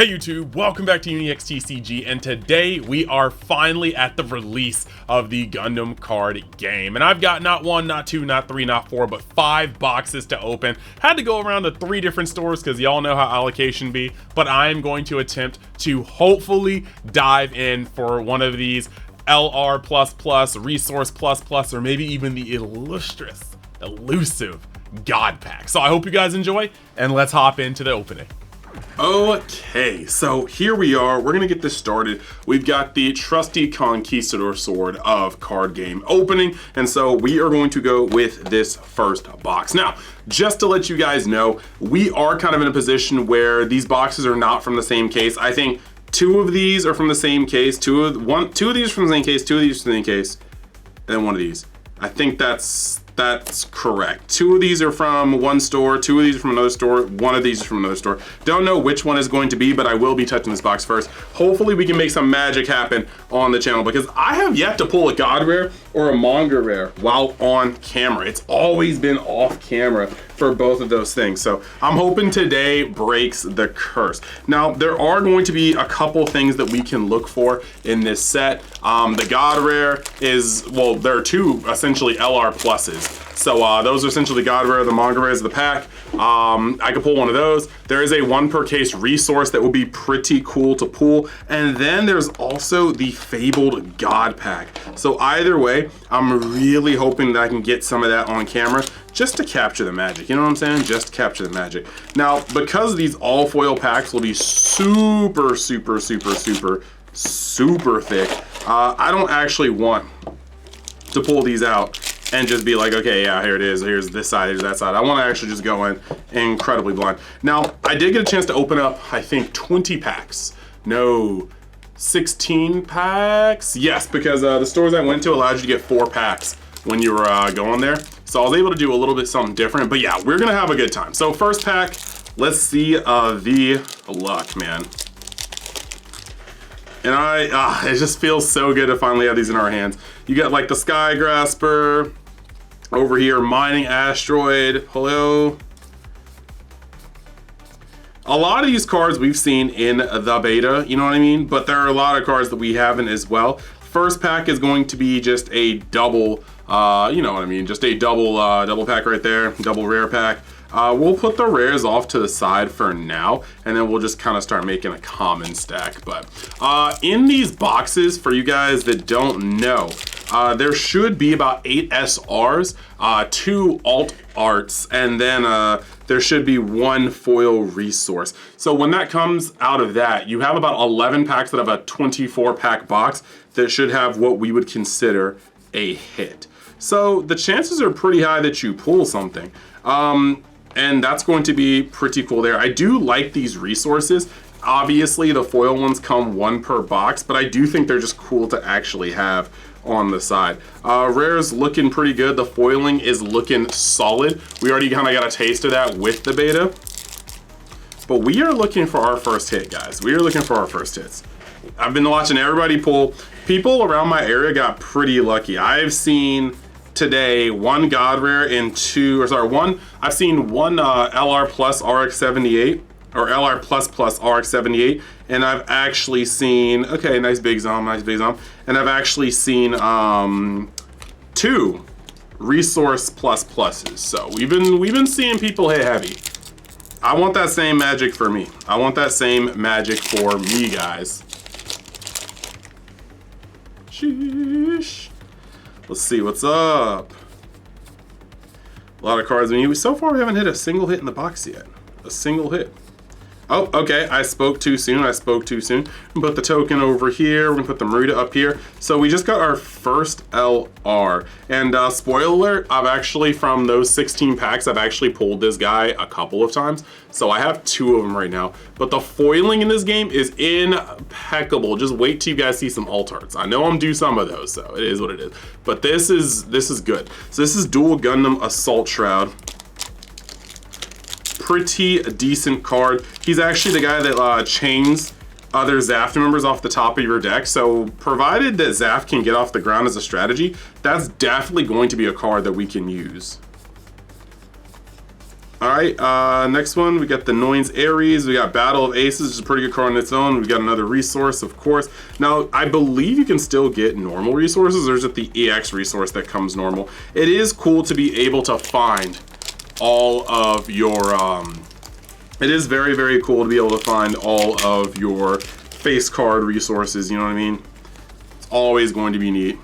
Hey YouTube, welcome back to UniXTCG, and today we are finally at the release of the Gundam card game. And I've got not one, not two, not three, not four, but 5 boxes to open. Had to go around to 3 different stores because y'all know how allocation be, but I am going to attempt to hopefully dive in for one of these LR++, Resource++, or maybe even the elusive God Pack. So I hope you guys enjoy, and let's hop into the opening. Okay, so here we are. We're gonna get this started. We've got the trusty Conquistador sword of card game opening, and so we are going to go with this first box. Now, just to let you guys know, we are kind of in a position where these boxes are not from the same case. I think 2 of these are from the same case, 2 of these from the same case, 2 of these from the same case, and then 1 of these. I think that's correct. 2 of these are from one store, 2 of these are from another store, 1 of these is from another store. Don't know which one is going to be, but I will be touching this box first. Hopefully we can make some magic happen on the channel, because I have yet to pull a God Rare or a Manga Rare while on camera. It's always been off camera for both of those things. So I'm hoping today breaks the curse. Now, there are going to be a couple things that we can look for in this set. The God Rare is, well, there are 2 essentially LR pluses. So those are essentially God Rare, the Manga Rares of the pack. I could pull one of those. There is a 1 per case resource that would be pretty cool to pull. And then there's also the Fabled God Pack. So either way, I'm really hoping that I can get some of that on camera just to capture the magic. You know what I'm saying? Just to capture the magic. Now, because these all foil packs will be super thick, I don't actually want to pull these out and just be like, okay, yeah, here it is, here's this side, here's that side. I want to actually just go in incredibly blind. Now, I did get a chance to open up, I think, 20 packs. No, 16 packs? Yes, because the stores I went to allowed you to get 4 packs when you were going there. So I was able to do a little bit something different, but yeah, we're gonna have a good time. So first pack, let's see the luck, man. And it just feels so good to finally have these in our hands. You got like the Sky Grasper, over here, Mining Asteroid, hello. A lot of these cards we've seen in the beta, you know what I mean? But there are a lot of cards that we haven't as well. First pack is going to be just a double, you know what I mean? Just a double pack right there, double rare pack. We'll put the rares off to the side for now, and then we'll just kind of start making a common stack. But in these boxes, for you guys that don't know, there should be about 8 SRs, 2 alt arts, and then there should be 1 foil resource. So when that comes out of that, you have about 11 packs that have a 24 pack box that should have what we would consider a hit. So the chances are pretty high that you pull something. And that's going to be pretty cool there. I do like these resources. Obviously, the foil ones come 1 per box, but I do think they're just cool to actually have on the side. Rare's looking pretty good. The foiling is looking solid. We already kind of got a taste of that with the beta. But we are looking for our first hit, guys. We are looking for our first hits. I've been watching everybody pull. People around my area got pretty lucky. I've seen today 1 God Rare and 2, or sorry, I've seen 1 LR plus RX78 or LR plus RX78, and I've actually seen, okay, nice big zom, and I've actually seen 2 resource pluses. So we've been seeing people hit heavy. I want that same magic for me. I want that same magic for me, guys. Sheesh. Let's see what's up. A lot of cards. I mean, so far we haven't hit a single hit in the box yet. A single hit. Oh, okay, I spoke too soon. Put the token over here. We're gonna put the Marita up here. So we just got our first LR. And spoiler alert, I've actually, from those 16 packs, I've actually pulled this guy a couple of times. So I have 2 of them right now. But the foiling in this game is impeccable. Just wait till you guys see some alt arts. I know I'm due some of those, so it is what it is. But this is good. So this is Dual Gundam Assault Shroud. Pretty decent card. He's actually the guy that chains other Zaf members off the top of your deck. So provided that Zaf can get off the ground as a strategy, that's definitely going to be a card that we can use. All right, next one, we got the Noins Ares. We got Battle of Aces, which is a pretty good card on its own. We got another resource, of course. Now, I believe you can still get normal resources, or is it the EX resource that comes normal? It is cool to be able to find all of your, it is very, very cool to be able to find all of your face card resources, you know what I mean? It's always going to be neat.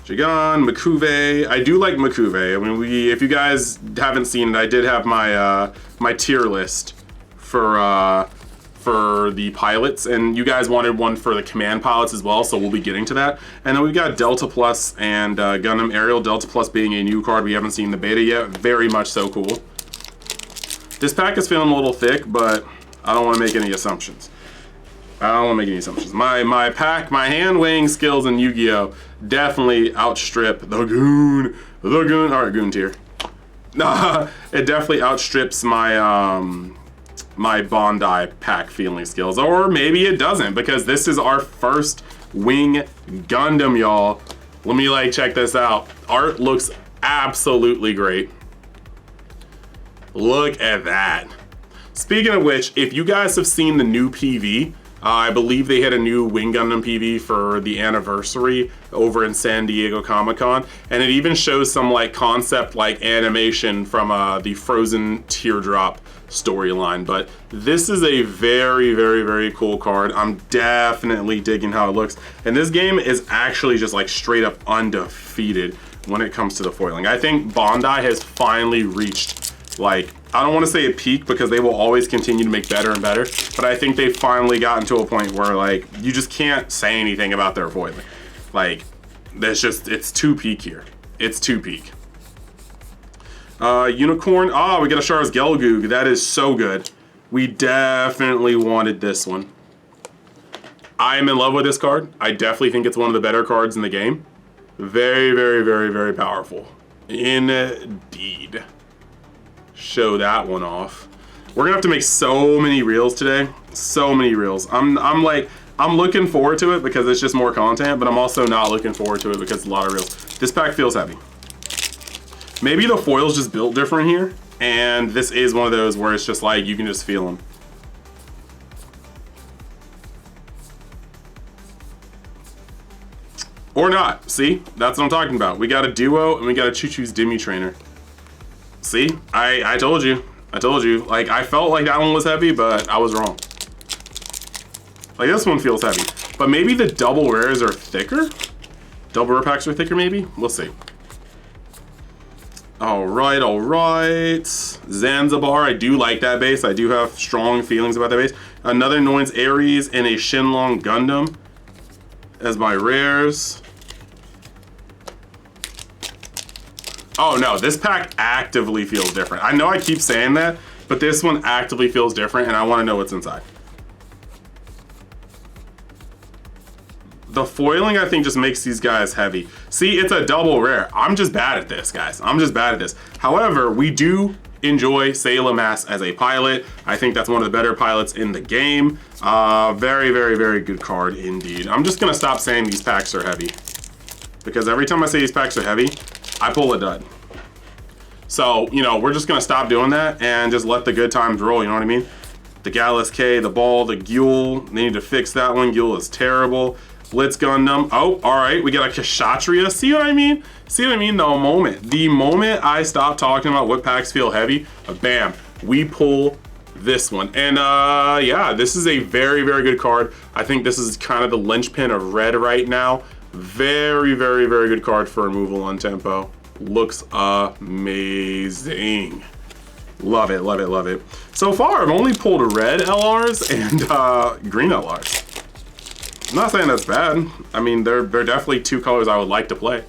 Jigan, Makuve. I do like Makuve. I mean, if you guys haven't seen it, I did have my my tier list for the pilots, and you guys wanted one for the command pilots as well, so we'll be getting to that. And then we've got Delta Plus and Gundam Aerial. Delta Plus being a new card we haven't seen the beta yet. Very much so cool. This pack is feeling a little thick, but I don't want to make any assumptions. My pack, my hand weighing skills in Yu-Gi-Oh! Definitely outstrip the Goon. Alright, Goon tier. It definitely outstrips my my Bondi pack feeling skills. Or maybe it doesn't, because this is our first Wing Gundam, y'all. Let me like check this out. Art looks absolutely great. Look at that. Speaking of which, if you guys have seen the new PV, I believe they had a new Wing Gundam PV for the anniversary over in San Diego Comic-Con, and it even shows some like concept like animation from the Frozen Teardrop storyline. But this is a very, very, very cool card. I'm definitely digging how it looks, and this game is actually just like straight up undefeated when it comes to the foiling. I think Bondi has finally reached, like, I don't want to say a peak, because they will always continue to make better and better, but I think they've finally gotten to a point where like you just can't say anything about their foiling. Like, there's just, it's too peak here. It's too peak. Unicorn. Oh, we got a Char's Gelgoog. That is so good. We definitely wanted this one. I am in love with this card. I definitely think it's one of the better cards in the game. Very, very, very, very powerful. Indeed. Show that one off. We're gonna have to make so many reels today. So many reels. I'm looking forward to it because it's just more content, but I'm also not looking forward to it because it's a lot of reels. This pack feels heavy. Maybe the foil's just built different here, and this is one of those where it's just like you can just feel them. Or not. See? That's what I'm talking about. We got a duo and we got a Choo Choo's Demi Trainer. See? I told you. I told you. Like, I felt like that one was heavy, but I was wrong. Like, this one feels heavy. But maybe the double rares are thicker? Double rare packs are thicker, maybe? We'll see. Alright, alright. Zanzibar, I do like that base. I do have strong feelings about that base. Another Noins Ares and a Shenlong Gundam as my rares. Oh no, this pack actively feels different. I know I keep saying that, but this one actively feels different, and I want to know what's inside. The foiling, I think, just makes these guys heavy. See, it's a double rare. I'm just bad at this, guys. I'm just bad at this. However, we do enjoy Sayla Mass as a pilot. I think that's one of the better pilots in the game. Very, very, very good card indeed. I'm just gonna stop saying these packs are heavy, because every time I say these packs are heavy, I pull a dud. So, you know, we're just gonna stop doing that and just let the good times roll, you know what I mean? The Gallus K, the Ball, the Gyul, they need to fix that one. Gyul is terrible. Blitz Gundam. Oh, all right, we got a Kshatriya. See what I mean? See what I mean? The moment I stop talking about what packs feel heavy, bam, we pull this one. And yeah, this is a very, very good card. I think this is kind of the linchpin of red right now. Very, very, very good card for removal on tempo. Looks amazing. Love it, love it, love it. So far, I've only pulled red LRs and green LRs. I'm not saying that's bad. I mean, they're definitely two colors I would like to play.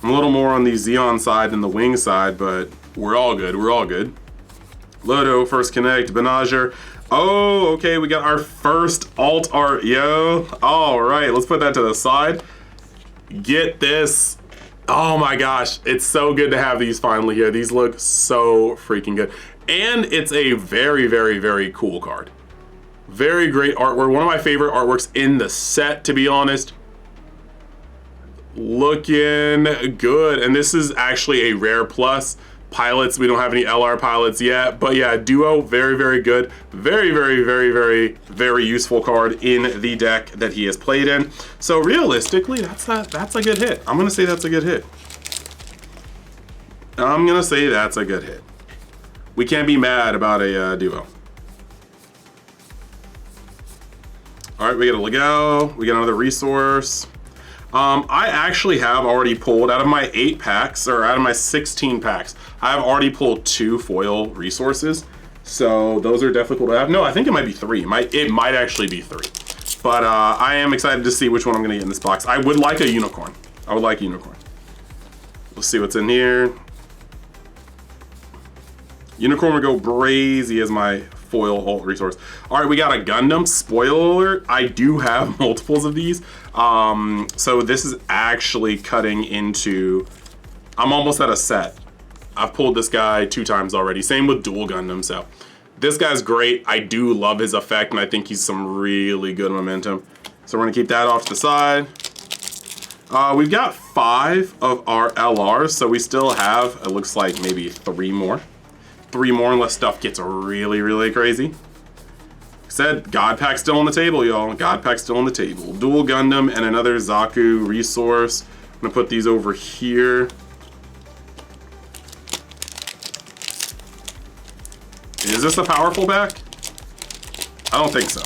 I'm a little more on the Xeon side than the Wing side, but we're all good, we're all good. Lodo, First Connect, Benager. Oh, okay, we got our first alt art, yo. All right, let's put that to the side. Get this. Oh my gosh, it's so good to have these finally here. These look so freaking good. And it's a very, very, very cool card. Very great artwork. One of my favorite artworks in the set, to be honest. Looking good. And this is actually a rare plus. pilots. We don't have any LR pilots yet, but yeah, Duo, very, very good. Very, very, very, very, very useful card in the deck that he has played in. So realistically, that's a good hit. I'm gonna say that's a good hit. I'm gonna say that's a good hit. We can't be mad about a Duo. All right, we got a Lego, we got another resource. I actually have already pulled out of my 8 packs, or out of my 16 packs, I have already pulled 2 foil resources. So those are definitely cool to have. No, I think it might be 3. It might actually be 3. But I am excited to see which one I'm gonna get in this box. I would like a unicorn. I would like a unicorn. Let's see what's in here. Unicorn would go crazy as my foil alt resource. All right, we got a Gundam. Spoiler alert, I do have multiples of these. So this is actually cutting into, I'm almost at a set. I've pulled this guy 2 times already. Same with dual Gundam, so. This guy's great. I do love his effect, and I think he's some really good momentum. So we're gonna keep that off to the side. We've got 5 of our LRs, so we still have, it looks like maybe 3 more. 3 more unless stuff gets really, really crazy. Said, God Pack still on the table, y'all. God Pack still on the table. Dual Gundam and another Zaku resource. I'm gonna put these over here. Is this a powerful pack? I don't think so.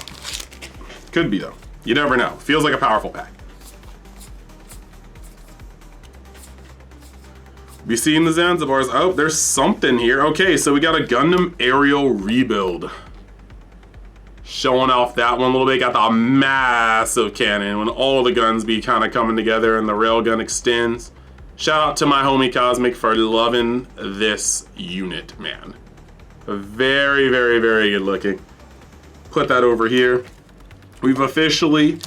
Could be though. You never know. Feels like a powerful pack. Be seeing the Zanzibars. Oh, there's something here. Okay, so we got a Gundam aerial rebuild. Showing off that one a little bit. Got the massive cannon when all the guns be kind of coming together and the railgun extends. Shout out to my homie Cosmic for loving this unit, man. Very, very, very good looking. Put that over here. We've officially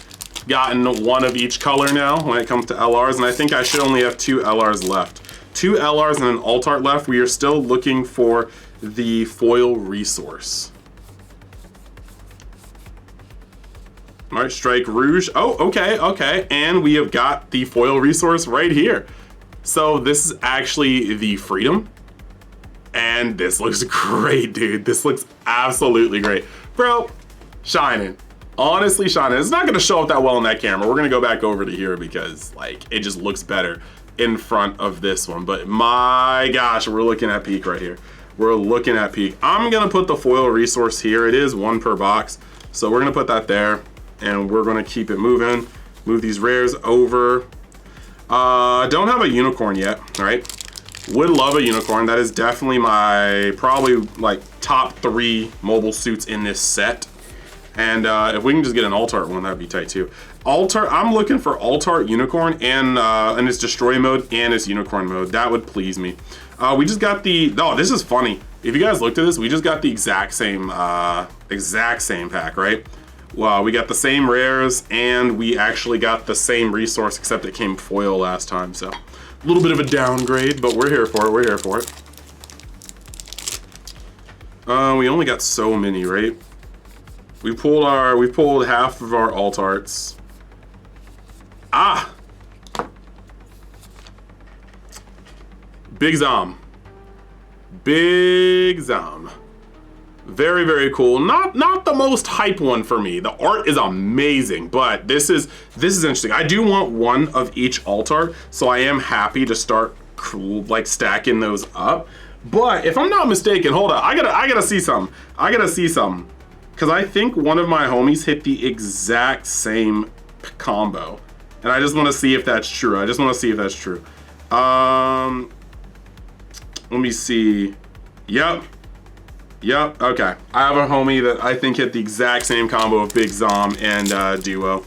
gotten 1 of each color now when it comes to LRs, and I think I should only have 2 LRs left. 2 LRs and an alt art left. We are still looking for the foil resource. All right, Strike Rouge. Oh, okay, okay. And we have got the foil resource right here. So this is actually the Freedom. And this looks great, dude. This looks absolutely great. Bro, shining. Honestly shining. It's not gonna show up that well in that camera. We're gonna go back over to here because like it just looks better in front of this one. But my gosh, we're looking at peak right here. We're looking at peak. I'm gonna put the foil resource here. It is 1 per box. So we're gonna put that there and we're gonna keep it moving. Move these rares over. Don't have a unicorn yet, all right? Would love a unicorn. That is definitely my probably like top 3 mobile suits in this set. And if we can just get an alt-art one, that'd be tight too. Alt-art, I'm looking for alt-art unicorn and its destroy mode and its unicorn mode. That would please me. We just got the, oh, this is funny. If you guys looked at this, we just got the exact same pack, right? Well, we got the same rares and we actually got the same resource, except it came foil last time. So a little bit of a downgrade, but we're here for it. We're here for it. We only got so many, right? We pulled half of our alt arts. Ah! Big Zom. Big Zom. Very, very cool. Not the most hype one for me. The art is amazing, but this is interesting. I do want 1 of each alt art, so I am happy to start like stacking those up. But if I'm not mistaken, hold on, I gotta see some. I gotta see some. Because I think one of my homies hit the exact same combo. And I just want to see if that's true. I just want to see if that's true. Let me see. Yep. Yep, okay. I have a homie that I think hit the exact same combo of Big Zom and Duo.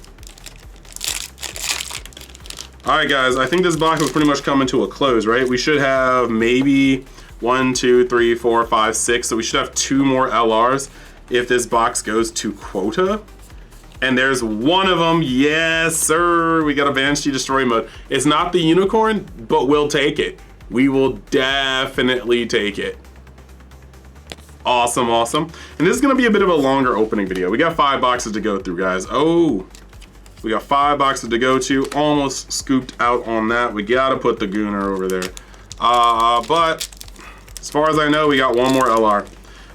All right, guys, I think this box is pretty much coming to a close, right? We should have maybe 1, 2, 3, 4, 5, 6. So we should have 2 more LRs if this box goes to quota. And there's 1 of them. Yes, sir. We got a Banshee Destroy mode. It's not the unicorn, but we'll take it. We will definitely take it. Awesome, awesome. And this is gonna be a bit of a longer opening video. We got 5 boxes to go through, guys. Oh, we got 5 boxes to go to. Almost scooped out on that. We gotta put the Gooner over there. But As far as I know, we got one more LR.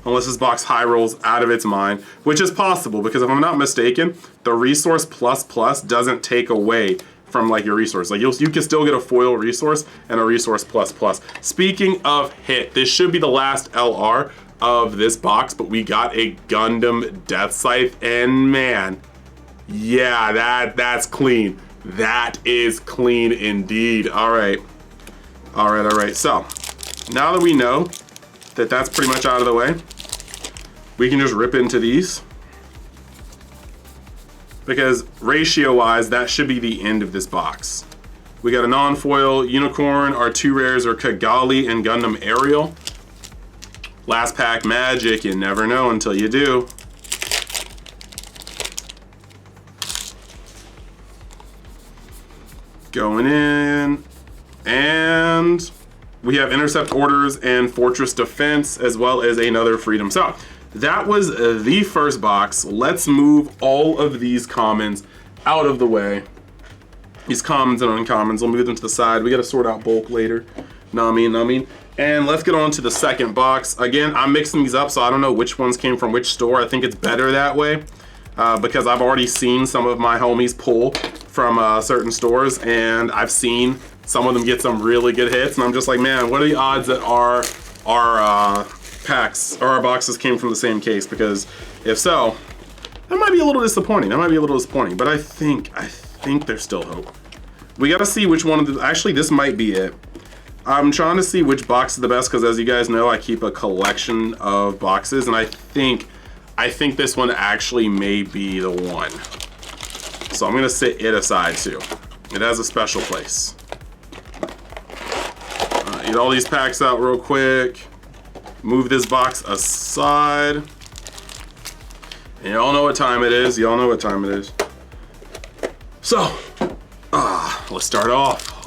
Unless this box high rolls out of its mind, which is possible because if I'm not mistaken, the resource plus plus doesn't take away from like your resource. Like you can still get a foil resource and a resource plus plus. Speaking of hit, this should be the last LR of this box, but we got a Gundam Death Scythe, and man, yeah, that's clean. That is clean indeed. All right. So now that we know that that's pretty much out of the way, we can just rip into these. Because ratio-wise, that should be the end of this box. We got a non-foil Unicorn, our 2 rares are Kigali and Gundam Aerial. Last pack magic, you never know until you do. Going in, and we have Intercept Orders and Fortress Defense, as well as another Freedom. So that was the first box. Let's move all of these commons out of the way. These commons and uncommons, we'll move them to the side. We gotta sort out bulk later. Know what I mean? And let's get on to the second box. Again, I'm mixing these up, so I don't know which ones came from which store. I think it's better that way because I've already seen some of my homies pull from certain stores, and I've seen some of them get some really good hits, and I'm just like, man, what are the odds that our packs or our boxes came from the same case? Because if so, that might be a little disappointing. But I think there's still hope. We gotta see which one of the, actually this might be it. I'm trying to see which box is the best because as you guys know, I keep a collection of boxes, and I think this one actually may be the one. So I'm gonna set it aside too. It has a special place. Get all these packs out real quick. Move this box aside. And y'all know what time it is. So, let's start off.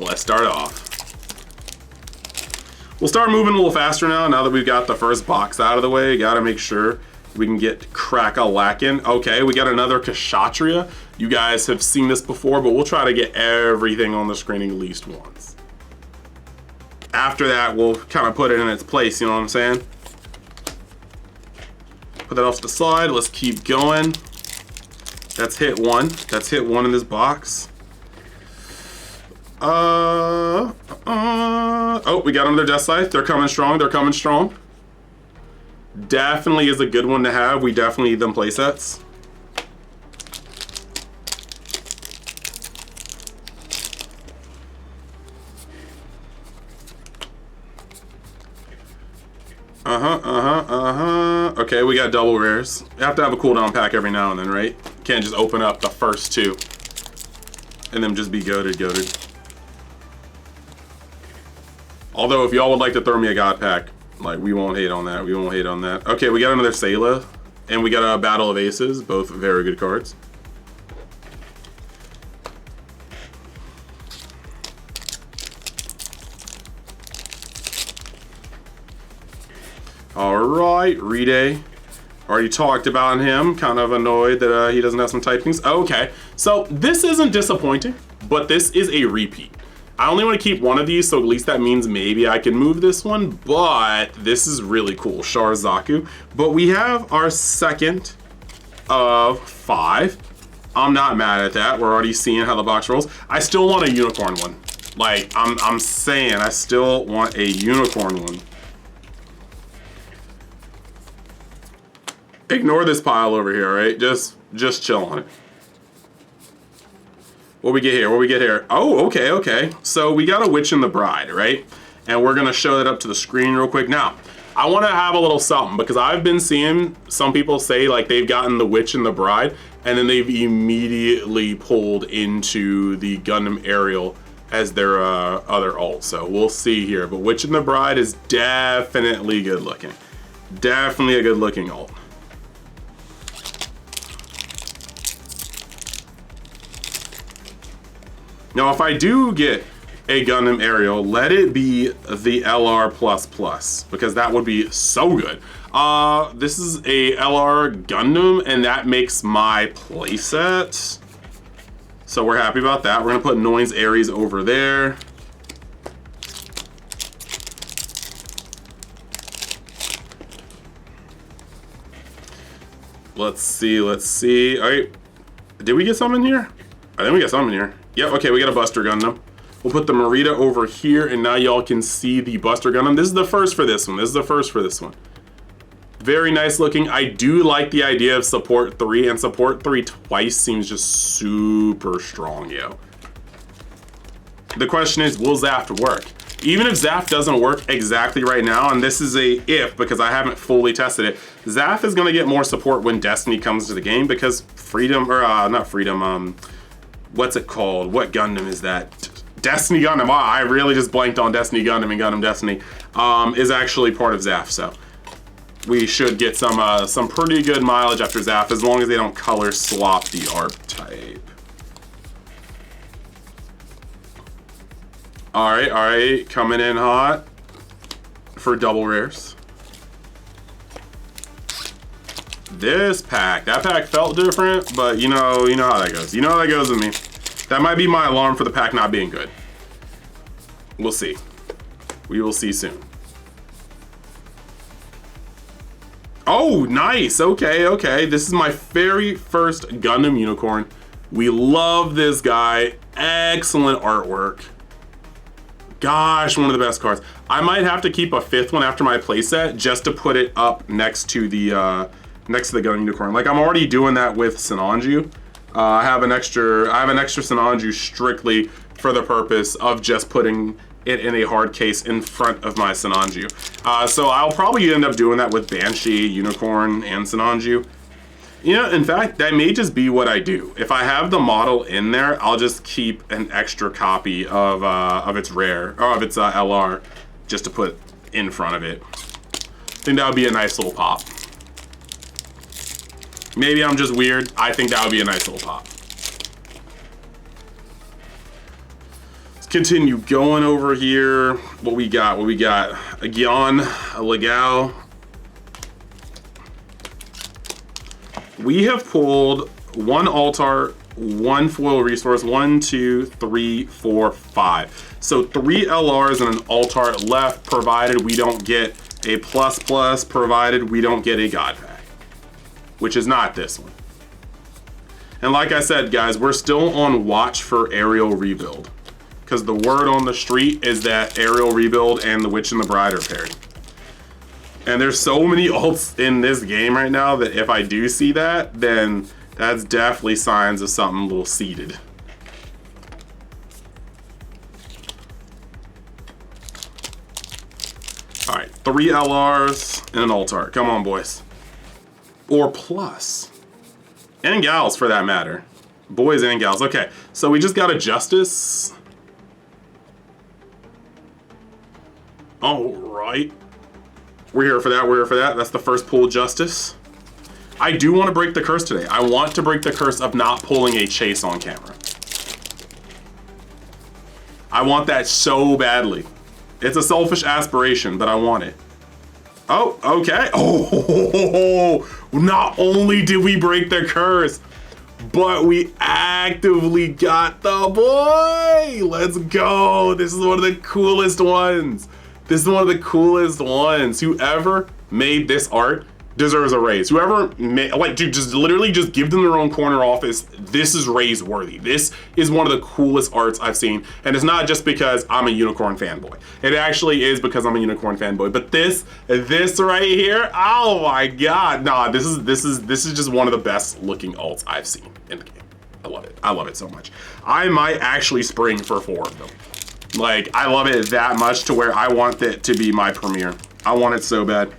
We'll start moving a little faster now that we've got the first box out of the way. Gotta make sure we can get crack-a-lackin'. Okay, we got another Kshatriya. You guys have seen this before, but we'll try to get everything on the screen at least once. After that, we'll kind of put it in its place, you know what I'm saying? Put that off to the side, let's keep going. That's hit one in this box. Oh, we got another Death Scythe. They're coming strong. Definitely is a good one to have. We definitely need them playsets. Okay, we got double rares. You have to have a cooldown pack every now and then, right? Can't just open up the first 2 and then just be goated. Although if y'all would like to throw me a god pack, like, we won't hate on that. Okay, we got another Sayla, and we got a Battle of Aces, both very good cards. Alright, Ride. Already talked about him, kind of annoyed that he doesn't have some typings. Okay, so this isn't disappointing, but this is a repeat. I only want to keep one of these, so at least that means maybe I can move this one, but this is really cool, Sharzaku. But we have our second of 5. I'm not mad at that. We're already seeing how the box rolls. I still want a unicorn one. Like, I'm saying, I still want a unicorn one. Ignore this pile over here, right? Just chill on it. What we get here? Oh, okay. So we got a Witch and the Bride, right? And we're gonna show that up to the screen real quick. Now, I wanna have a little something because I've been seeing some people say like they've gotten the Witch and the Bride and then they've immediately pulled into the Gundam Aerial as their other alt. So we'll see here. But Witch and the Bride is definitely good looking. Definitely a good looking alt. Now, if I do get a Gundam Aerial, let it be the LR++, because that would be so good. This is a LR Gundam, and that makes my playset. So we're happy about that. We're gonna put Noin's Ares over there. Let's see, let's see. All right, did we get some in here? I think we got some in here. Yep, okay, we got a Buster Gundam. We'll put the Merida over here, and now y'all can see the Buster Gundam. This is the first for this one. This is the first for this one. Very nice looking. I do like the idea of support 3, and support 3 twice seems just super strong, yo. The question is, will Zaft work? Even if Zaft doesn't work exactly right now, and this is a if because I haven't fully tested it, Zaft is gonna get more support when Destiny comes to the game because Freedom, or not Freedom, what's it called? What Gundam is that? Destiny Gundam, wow, I really just blanked on Destiny Gundam and Gundam Destiny, is actually part of Zaft, so we should get some pretty good mileage after Zaft as long as they don't color swap the archetype. All right, coming in hot for double rares. This pack, that pack felt different, but you know how that goes. You know how that goes with me. That might be my alarm for the pack not being good. We'll see. We will see soon. Oh, nice. Okay. This is my very first Gundam Unicorn. We love this guy. Excellent artwork. Gosh, one of the best cards. I might have to keep a 5th one after my playset just to put it up next to the Gundam Unicorn. Like I'm already doing that with Sinanju. I have an extra Sinanju strictly for the purpose of just putting it in a hard case in front of my Sinanju. So I'll probably end up doing that with Banshee, Unicorn, and Sinanju. You know, in fact, that may just be what I do. If I have the model in there, I'll just keep an extra copy of its rare, or of its LR, just to put in front of it. I think that would be a nice little pop. Maybe I'm just weird. I think that would be a nice little pop. Let's continue going over here. What we got? A Gyan, a Legal. We have pulled 1 Altar, 1 foil resource, 1, 2, 3, 4, 5. So 3 LRs and an Altar left, provided we don't get a plus, provided we don't get a God pack, which is not this one. And like I said, guys, we're still on watch for Aerial Rebuild, because the word on the street is that Aerial Rebuild and the Witch and the Bride are paired. And there's so many ults in this game right now that if I do see that, then that's definitely signs of something a little seeded. All right, 3 LRs and an Altar. Come on, boys. Or plus. And gals, for that matter. Boys and gals. Okay, so we just got a Justice. All right. We're here for that. That's the first pull, Justice. I do want to break the curse today. I want to break the curse of not pulling a chase on camera. I want that so badly. It's a selfish aspiration, but I want it. Oh, okay. Oh, not only did we break the curse, but we actively got the boy. Let's go. This is one of the coolest ones. Whoever made this art deserves a raise. Whoever made, like, dude, just literally just give them their own corner office. This is raise worthy. This is one of the coolest arts I've seen. And it's not just because I'm a Unicorn fanboy. It actually is because I'm a Unicorn fanboy. But this right here, oh my God. Nah, this is just one of the best looking alts I've seen in the game. I love it. I love it so much. I might actually spring for 4 of them. Like, I love it that much to where I want it to be my premiere. I want it so bad.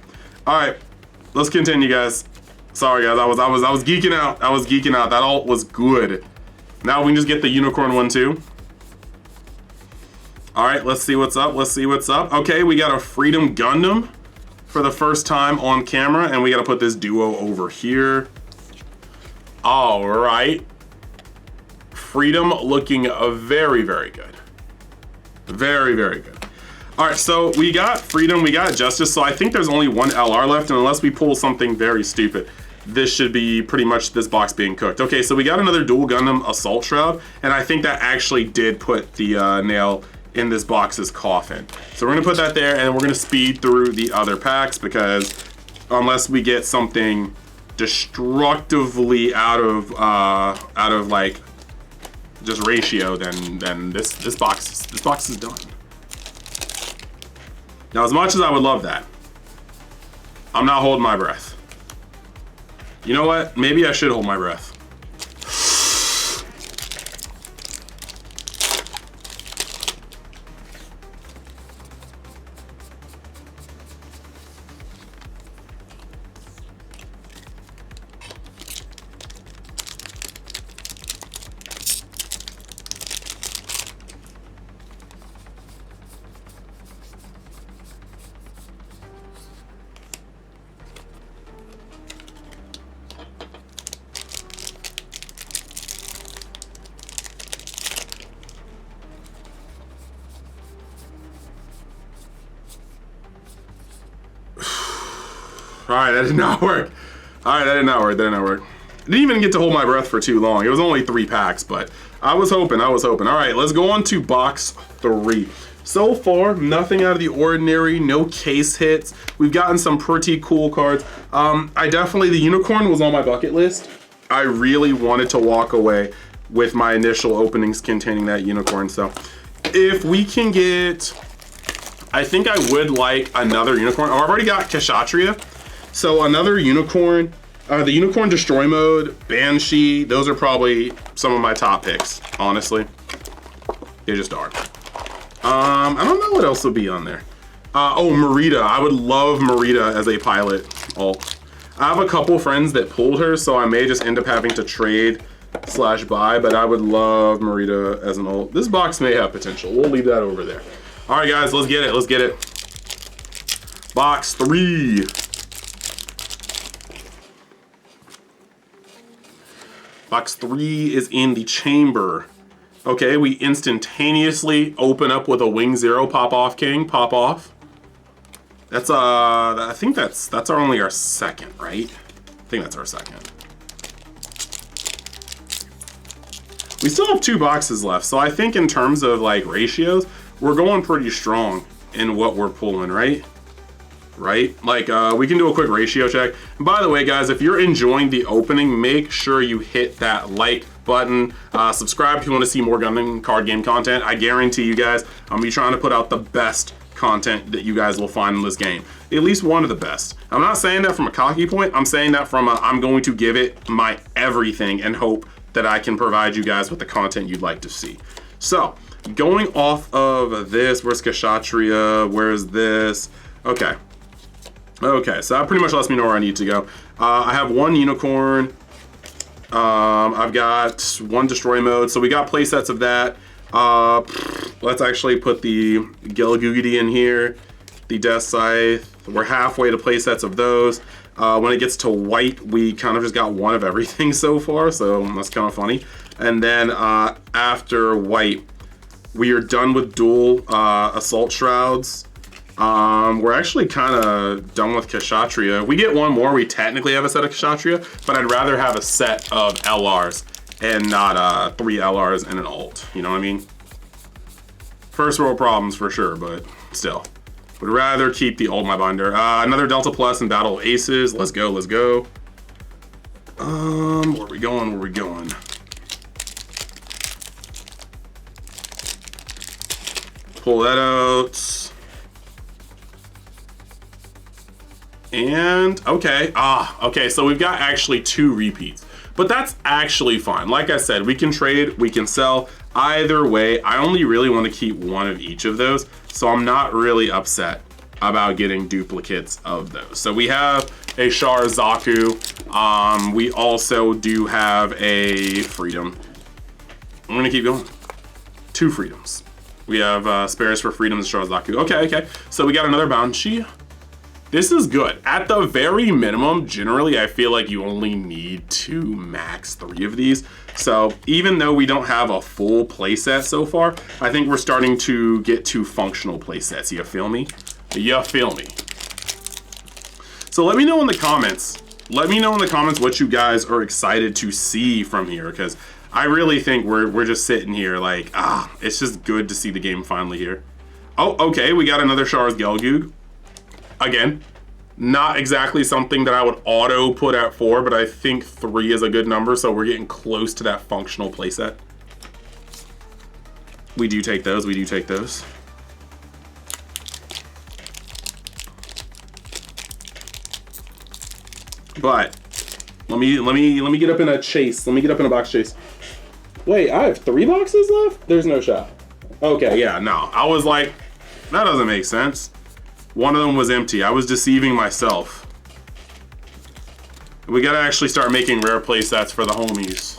All right, let's continue, guys. Sorry, guys, I was geeking out. That ult was good. Now we can just get the Unicorn one too. All right, let's see what's up. Okay, we got a Freedom Gundam for the first time on camera, and we got to put this duo over here. All right, Freedom looking very, very good. Very, very good. All right, so we got Freedom, we got Justice, so I think there's only 1 LR left, and unless we pull something very stupid, this should be pretty much this box being cooked. Okay, so we got another dual Gundam Assault Shroud, and I think that actually did put the nail in this box's coffin. So we're gonna put that there, and we're gonna speed through the other packs, because unless we get something destructively out of like just ratio, then this box is done. Now, as much as I would love that, I'm not holding my breath. You know what? Maybe I should hold my breath. Alright, that did not work. Alright, that did not work. I didn't even get to hold my breath for too long. It was only 3 packs, but I was hoping. Alright, let's go on to box 3. So far, nothing out of the ordinary, no case hits. We've gotten some pretty cool cards. The unicorn was on my bucket list. I really wanted to walk away with my initial openings containing that unicorn. So if we can get, I think I would like another unicorn. Oh, I've already got Kshatriya. So another unicorn, the unicorn destroy mode, Banshee, those are probably some of my top picks, honestly. They just are. I don't know what else will be on there. Oh, Merida. I would love Merida as a pilot alt. I have a couple friends that pulled her, so I may just end up having to trade / buy, but I would love Merida as an alt. This box may have potential. We'll leave that over there. All right, guys, let's get it. Box 3. Box 3 is in the chamber. Okay, we instantaneously open up with a Wing 0 pop off king, pop off. That's I think that's only our second, right? I think that's our second. We still have 2 boxes left, so I think in terms of like ratios, we're going pretty strong in what we're pulling, right? Like, we can do a quick ratio check. And by the way, guys, if you're enjoying the opening, make sure you hit that like button. Subscribe if you want to see more Gundam card game content. I guarantee you guys, I'm be trying to put out the best content that you guys will find in this game. At least one of the best. I'm not saying that from a cocky point. I'm saying that from I'm going to give it my everything and hope that I can provide you guys with the content you'd like to see. So, going off of this, where's Kshatriya? Where's this? Okay, so that pretty much lets me know where I need to go. I have 1 unicorn. I've got 1 destroy mode. So we got play sets of that. Let's actually put the Gelgoogity in here. The Death Scythe. We're halfway to play sets of those. When it gets to white, we kind of just got 1 of everything so far. So that's kind of funny. And then after white, we are done with dual Assault Shrouds. We're actually kind of done with Kshatriya. If we get 1 more, we technically have a set of Kshatriya, but I'd rather have a set of LRs and not 3 LRs and an alt. You know what I mean? First world problems for sure, but still. Would rather keep the old my binder. Another Delta Plus in Battle of Aces. Let's go. Where we going? Pull that out. And okay, so we've got actually 2 repeats, but that's actually fine. Like I said, we can trade, we can sell. Either way, I only really want to keep 1 of each of those, so I'm not really upset about getting duplicates of those. So we have a Char Zaku. We also do have a Freedom. I'm gonna keep going. 2 Freedoms. We have spares for Freedom and Char Zaku. Okay, so we got another Banshee. This is good. At the very minimum, generally, I feel like you only need 2, max 3 of these. So even though we don't have a full playset so far, I think we're starting to get 2 functional playsets. You feel me? So let me know in the comments. Let me know in the comments what you guys are excited to see from here, because I really think we're just sitting here like, it's just good to see the game finally here. Oh, okay, we got another Char's Gelgoog. Again, Not exactly something that I would auto put at 4, but I think 3 is a good number, so we're getting close to that functional playset. We do take those, we do take those. But let me get up in a chase. Let me get up in a box chase. Wait, I have 3 boxes left? There's no shot. Okay, yeah, no. I was like, that doesn't make sense. One of them was empty. I was deceiving myself. We gotta actually start making rare play sets for the homies.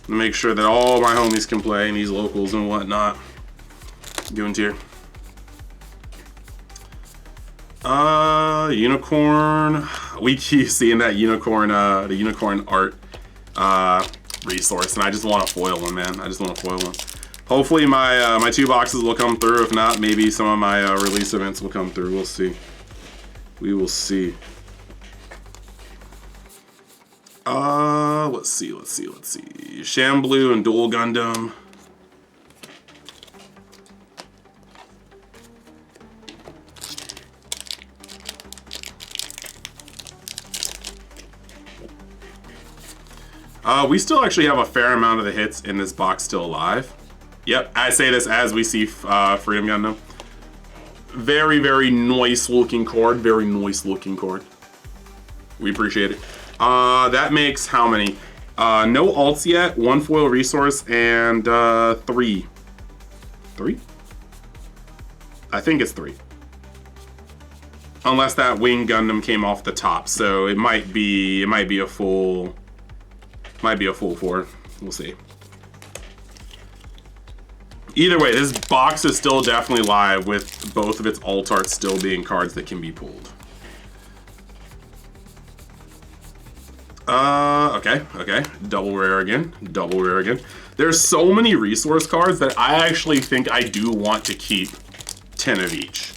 To make sure that all my homies can play and these locals and whatnot. Doing tier. Unicorn. We keep seeing that unicorn, the unicorn art resource, and I just want to foil one, man. I just want to foil one. Hopefully my my 2 boxes will come through. If not, maybe some of my release events will come through. We'll see. We will see. Let's see. Shamblu and Dual Gundam. We still actually have a fair amount of the hits in this box still alive. Yep, I say this as we see Freedom Gundam. Very, very nice looking card. Very nice looking card. We appreciate it. That makes how many? No alts yet, 1 foil resource, and 3. 3? I think it's 3. Unless that Wing Gundam came off the top, so it might be a full. Might be a full 4. We'll see. Either way, this box is still definitely live with both of its alt arts still being cards that can be pulled. Okay. Double rare again. Double rare again. There's so many resource cards that I actually think I do want to keep 10 of each.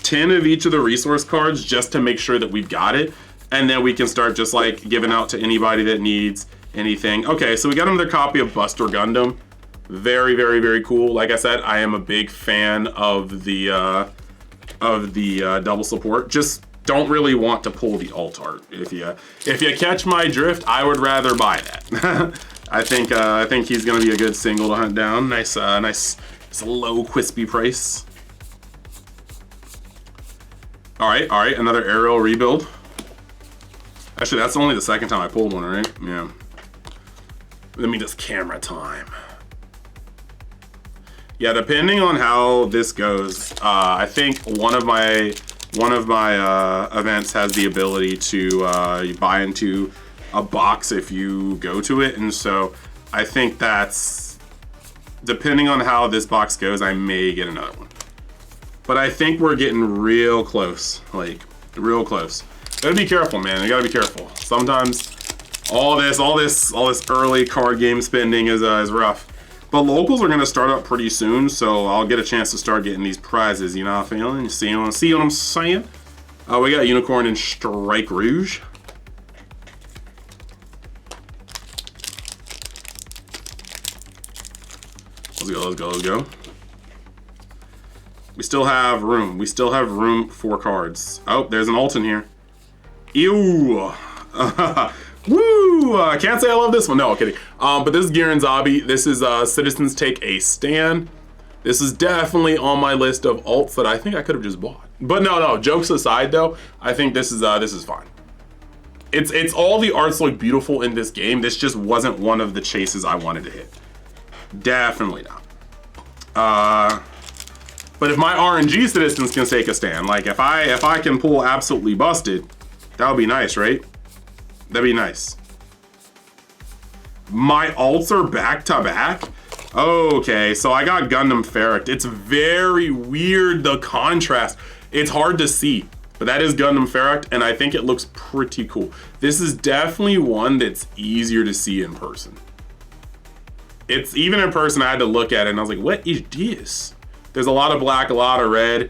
10 of each of the resource cards just to make sure that we've got it. And then we can start just like giving out to anybody that needs anything. Okay, so we got another copy of Buster Gundam. Very, very, very cool. Like I said, I am a big fan of the double support. Just don't really want to pull the alt art. If you catch my drift, I would rather buy that. I think he's gonna be a good single to hunt down. Nice, it's a low crispy price. All right, another aerial rebuild. Actually, that's only the 2nd time I pulled one, right? Yeah. Let me just camera time. Yeah, depending on how this goes, I think one of my events has the ability to you buy into a box if you go to it, and so I think that's depending on how this box goes, I may get another one. But I think we're getting real close, like real close. Gotta be careful, man. You gotta be careful. Sometimes all this early card game spending is rough. But locals are gonna start up pretty soon, so I'll get a chance to start getting these prizes. You know what I'm feeling? You see what I'm saying? We got Unicorn and Strike Rouge. Let's go. We still have room. We still have room for cards. Oh, there's an alt in here. Ew. Woo! Can't say I love this one. No, kidding. But this is Giran Zabi. This is Citizens Take a Stand. This is definitely on my list of alts that I think I could have just bought. But no. Jokes aside, though, I think this is fine. It's all the arts look beautiful in this game. This just wasn't one of the chases I wanted to hit. Definitely not. But if my RNG Citizens can take a stand, like if I can pull absolutely busted, that would be nice, right? That'd be nice. My alts are back to back? Okay, so I got Gundam Ferric. It's very weird, the contrast. It's hard to see, but that is Gundam Ferric, and I think it looks pretty cool. This is definitely one that's easier to see in person. It's even in person, I had to look at it and I was like, what is this? There's a lot of black, a lot of red.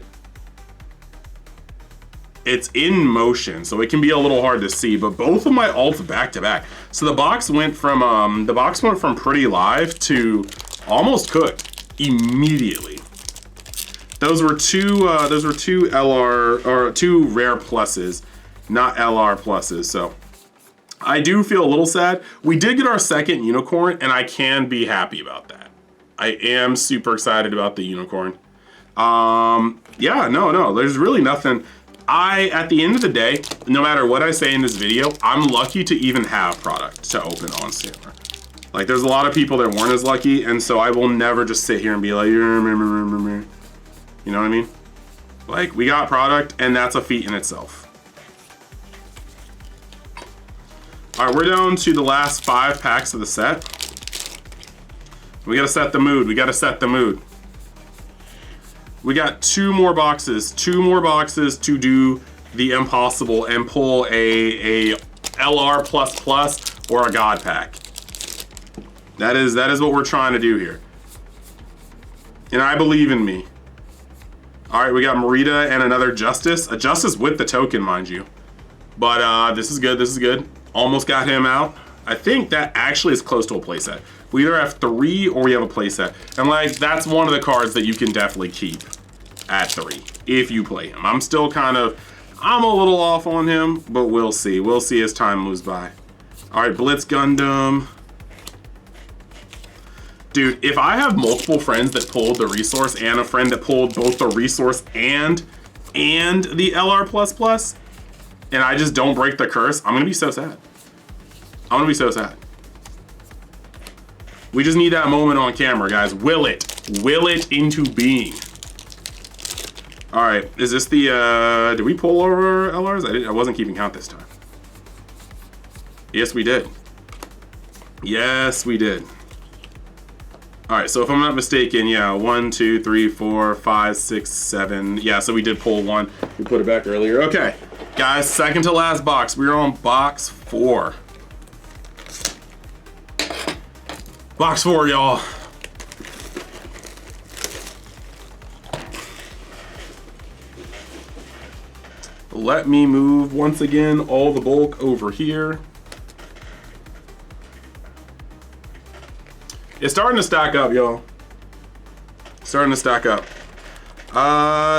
It's in motion, so it can be a little hard to see, but both of my alts back to back. So the box went from pretty live to almost cooked immediately. Those were two LR or two rare pluses, not LR pluses. So I do feel a little sad. We did get our second unicorn, and I can be happy about that. I am super excited about the unicorn. Yeah, no, there's really nothing. At the end of the day, no matter what I say in this video, I'm lucky to even have product to open on Sailor. Like, there's a lot of people that weren't as lucky, and so I will never just sit here and be like, you know what I mean? Like, we got product, and that's a feat in itself. All right, we're down to the last 5 packs of the set. We gotta set the mood. We gotta set the mood. We got 2 more boxes to do the impossible and pull a LR++ or a God pack. That is what we're trying to do here. And I believe in me. All right, we got Marita and another Justice. A Justice with the token, mind you. But this is good, this is good. Almost got him out. I think that actually is close to a playset. We either have 3 or we have a playset. And like, that's one of the cards that you can definitely keep at 3 if you play him. I'm still I'm a little off on him, but we'll see. We'll see as time moves by. All right, Blitz Gundam. Dude, if I have multiple friends that pulled the resource and a friend that pulled both the resource and the LR++, and I just don't break the curse, I'm gonna be so sad. I'm gonna be so sad. We just need that moment on camera, guys. Will it into being. All right, is this the, did we pull over LRs? I wasn't keeping count this time. Yes, we did. Yes, we did. All right, so if I'm not mistaken, yeah, 1, 2, 3, 4, 5, 6, 7. Yeah, so we did pull 1. We put it back earlier. Okay, guys, second to last box. We're on box 4. Box 4, y'all. Let me move once again all the bulk over here. It's starting to stack up, y'all. Starting to stack up.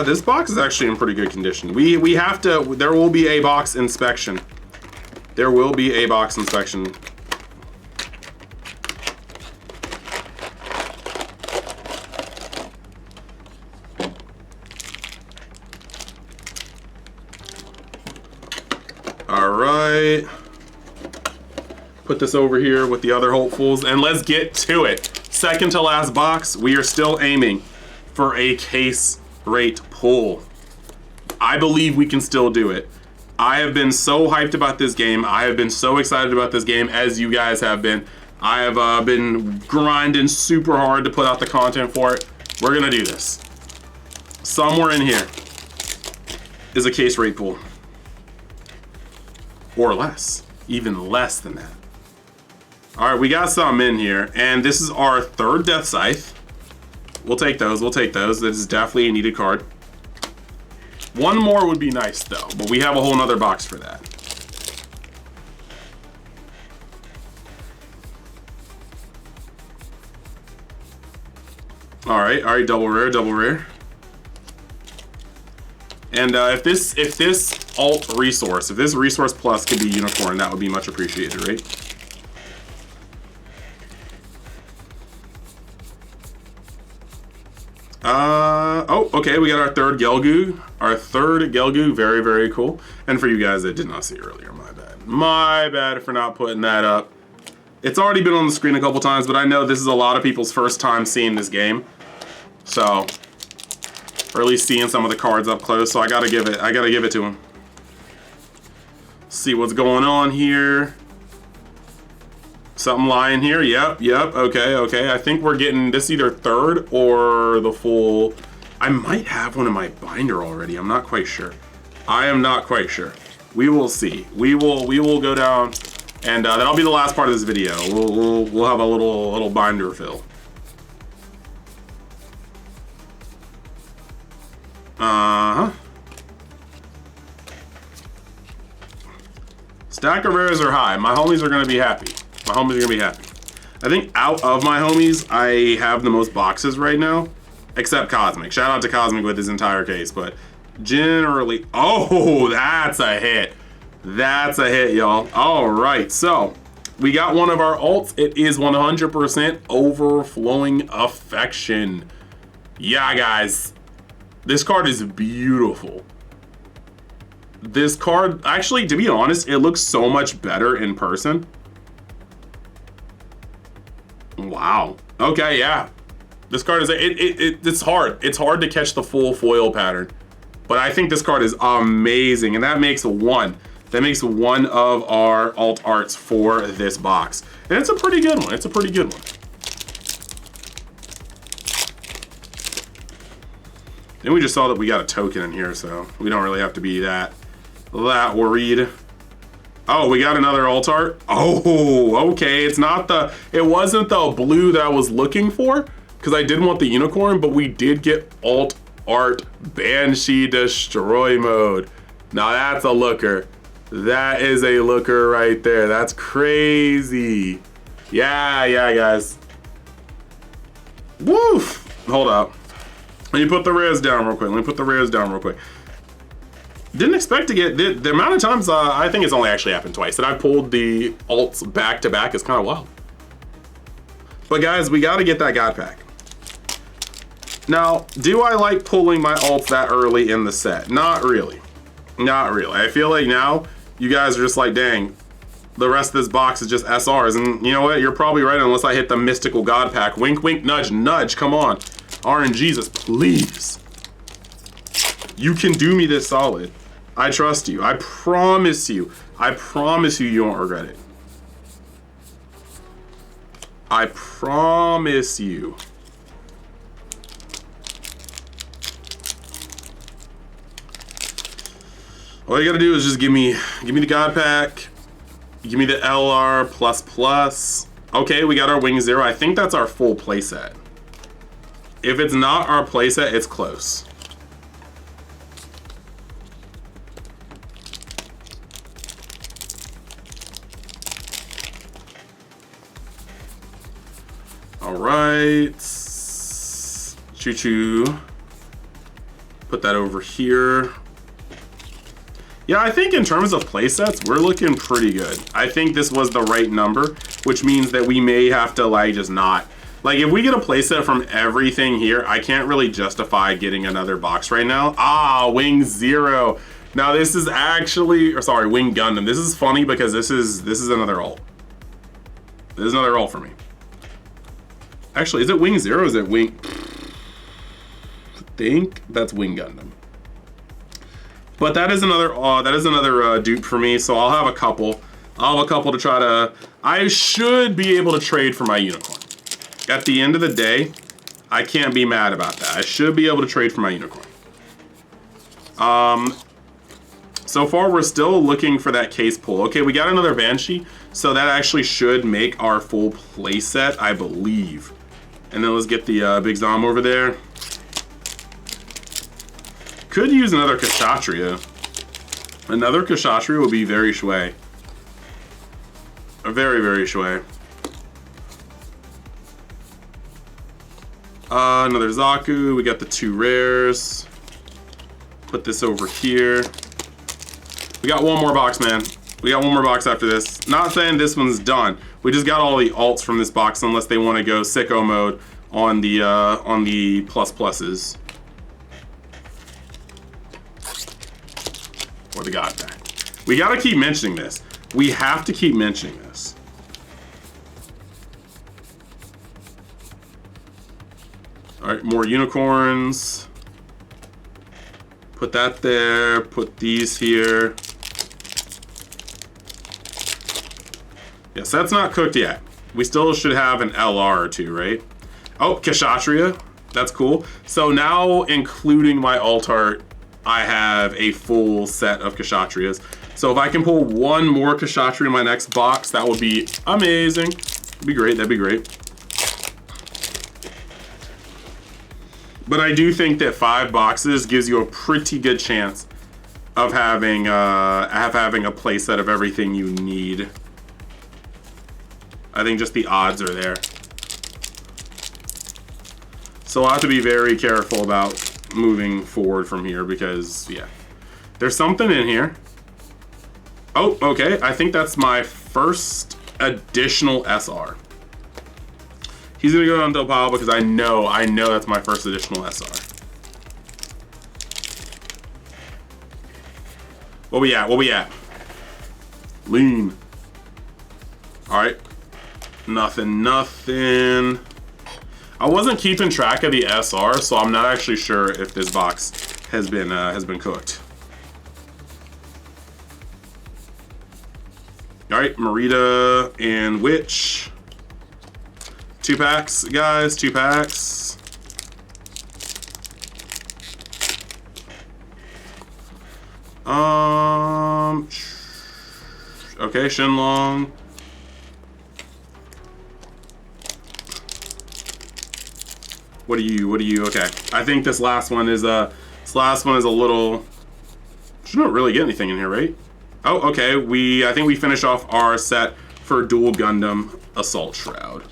This box is actually in pretty good condition. We have to, there will be a box inspection. There will be a box inspection. All right. Put this over here with the other hopefuls and let's get to it. Second to last box, we are still aiming for a case rate pull. I believe we can still do it. I have been so hyped about this game. I have been so excited about this game as you guys have been. I have been grinding super hard to put out the content for it. We're gonna do this. Somewhere in here is a case rate pull. Or less, even less than that. All right, we got some in here, and this is our 3rd Death Scythe. We'll take those, we'll take those. This is definitely a needed card. 1 more would be nice though, but we have a whole nother box for that. All right, double rare, double rare. And if this alt resource, if this resource plus could be unicorn, that would be much appreciated, right? Oh, okay, we got our 3rd Gelgu. Our 3rd Gelgu, very, very cool. And for you guys that did not see earlier, my bad. My bad for not putting that up. It's already been on the screen a couple times, but I know this is a lot of people's first time seeing this game. So, or at least seeing some of the cards up close, so I gotta give it to them. See what's going on here. Something lying here, yep, okay. I think we're getting this either 3rd or the full. I might have one in my binder already, I'm not quite sure. I am not quite sure. We will see. We will go down, and that'll be the last part of this video. We'll have a little binder fill. Stack of rares are high. My homies are gonna be happy. My homies are gonna be happy. I think out of my homies, I have the most boxes right now. except Cosmic. Shout out to Cosmic with his entire case, but generally, oh, that's a hit. That's a hit, y'all. All right, so we got one of our alts. It is 100% Overflowing Affection. Yeah, guys, this card is beautiful. This card, actually, to be honest, it looks so much better in person. Wow. Okay, yeah. This card is, it's hard. It's hard to catch the full foil pattern. But I think this card is amazing, and that makes one. That makes one of our alt arts for this box. And it's a pretty good one. It's a pretty good one. And we just saw that we got a token in here, so we don't really have to be that worried. Oh, we got another alt art. Oh, okay. It wasn't the blue that I was looking for, because I did want the unicorn, but we did get alt art Banshee Destroy mode. Now that's a looker. That is a looker right there. That's crazy. Yeah, guys. Woof. Hold up. Let me put the rares down real quick. Didn't expect to get the amount of times. I think it's only actually happened twice that I pulled the alts back to back is kind of wild. But guys, we got to get that God pack. Now, do I like pulling my alts that early in the set? Not really. Not really. I feel like now you guys are just like, dang, the rest of this box is just SRs. And you know what? You're probably right, unless I hit the mystical God pack. Wink, wink, nudge, nudge. Come on. RNGesus, please. You can do me this solid. I trust you. I promise you. I promise you won't regret it. I promise you. All you gotta do is just give me the God pack. Give me the LR++. Okay, we got our Wing Zero. I think that's our full playset. If it's not our playset, it's close. All right. Choo-choo. Put that over here. Yeah, I think in terms of playsets, we're looking pretty good. I think this was the right number, which means that we may have to like just not. Like if we get a playset from everything here, I can't really justify getting another box right now. Ah, Wing Zero. Now this is actually, or sorry, Wing Gundam. This is funny because this is another alt. This is another alt for me. Actually, is it Wing Zero or is it Wing? I think that's Wing Gundam. But that is another dupe for me, so I'll have a couple. I'll have a couple to try to, I should be able to trade for my unicorn. At the end of the day, I can't be mad about that. I should be able to trade for my unicorn. So far, we're still looking for that case pull. Okay, we got another Banshee, so that actually should make our full playset, I believe. And then let's get the big Zom over there. Could use another Kshatriya. Another Kshatriya would be very shui. Very, very shui. Another Zaku. We got the two rares. Put this over here. We got one more box, man. We got one more box after this. Not saying this one's done. We just got all the alts from this box, unless they want to go sicko mode on the plus pluses. Or the God pack. We gotta keep mentioning this. We have to keep mentioning this. All right, more unicorns. Put that there, put these here. Yes, that's not cooked yet. We still should have an LR or two, right? Oh, Kshatriya, that's cool. So now, including my alt art, I have a full set of Kshatriyas. So if I can pull one more Kshatriya in my next box, that would be amazing. That'd be great, that'd be great. But I do think that 5 boxes gives you a pretty good chance of having a playset of everything you need. I think just the odds are there. So I'll have to be very careful about moving forward from here because, yeah. There's something in here. Oh, okay. I think that's my first additional SR. He's gonna go onto a pile because I know that's my first additional SR. What we at? What we at? Lean. All right. Nothing, nothing. I wasn't keeping track of the SR, so I'm not actually sure if this box has been cooked. All right, Marita and Witch. 2 packs, guys, 2 packs. Okay, Shenlong. What do you, okay. I think this last one is a little, should not really get anything in here, right? Oh, okay, I think we finished off our set for Dual Gundam Assault Shroud.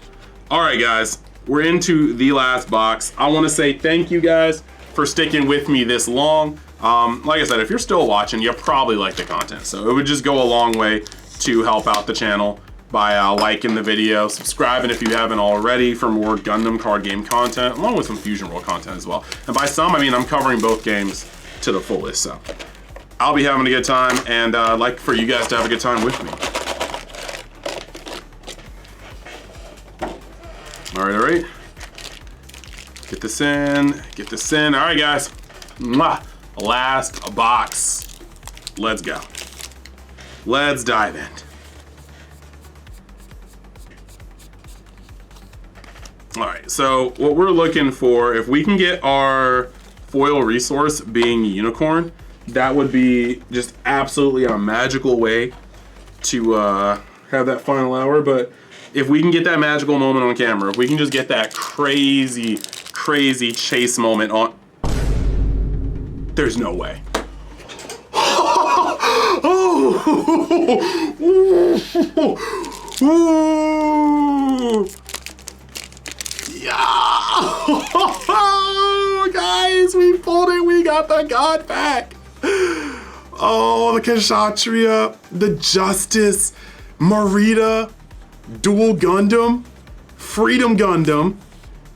All right, guys, we're into the last box. I wanna say thank you guys for sticking with me this long. Like I said, if you're still watching, you probably like the content. So it would just go a long way to help out the channel by liking the video, subscribing if you haven't already for more Gundam card game content, along with some Fusion World content as well. And by some, I mean I'm covering both games to the fullest, so I'll be having a good time, and I'd like for you guys to have a good time with me. All right. Get this in, get this in. All right, guys. Mwah. Last box. Let's go. Let's dive in. All right, so what we're looking for, if we can get our foil resource being unicorn, that would be just absolutely a magical way to have that final hour. But if we can get that magical moment on camera, if we can just get that crazy, crazy chase moment on, there's no way. Yeah! Guys, we pulled it. We got the god back. Oh, the Kshatriya, the Justice, Marita, Dual Gundam, Freedom Gundam,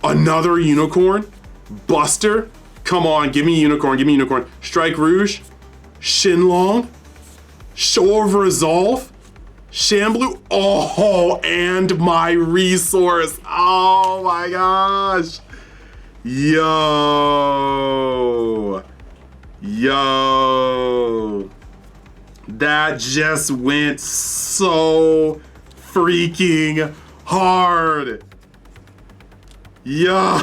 another unicorn, Buster. Come on, give me unicorn, give me unicorn. Strike Rouge, Shenlong, Show of Resolve, Shamblu. Oh, and my resource. Oh my gosh. Yo. Yo. That just went so freaking hard. Yo.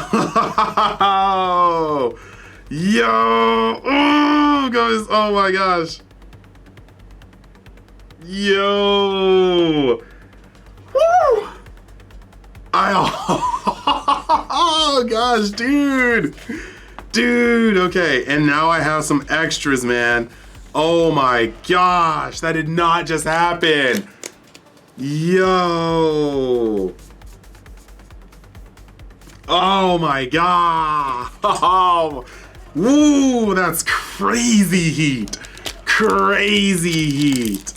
Yo. Oh, guys. Oh my gosh. Yo. Woo. Oh gosh, dude. Dude, okay. And now I have some extras, man. Oh my gosh, that did not just happen. Yo. Oh my god. Oh. Woo, that's crazy heat. Crazy heat.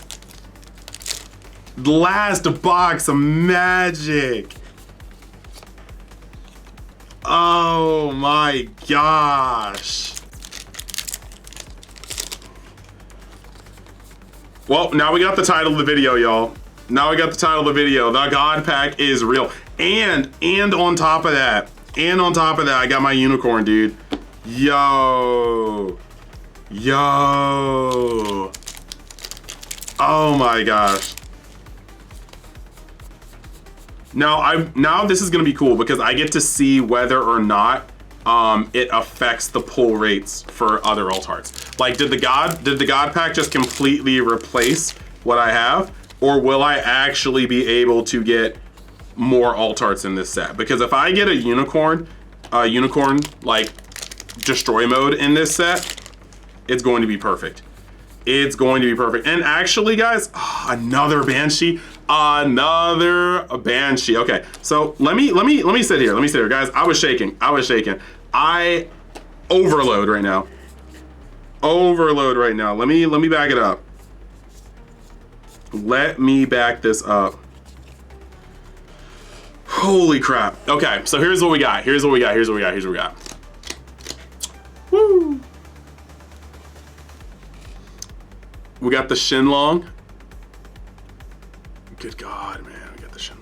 Last box of magic. Oh my gosh. Well, now we got the title of the video, y'all. Now we got the title of the video. The God Pack is real. And on top of that, I got my unicorn, dude. Yo. Yo. Oh my gosh. Now this is gonna be cool because I get to see whether or not it affects the pull rates for other alt arts. Like, did the God Pack just completely replace what I have, or will I actually be able to get more alt arts in this set? Because if I get a unicorn like destroy mode in this set, it's going to be perfect. It's going to be perfect. And actually, guys, another Banshee. another Banshee. Okay, so let me sit here. Let me sit here, guys. I was shaking. I overload right now. Let me back it up. Let me back this up. Holy crap. Okay, so here's what we got. Woo. We got the Shenlong. Good God, man, we got the Shenlong.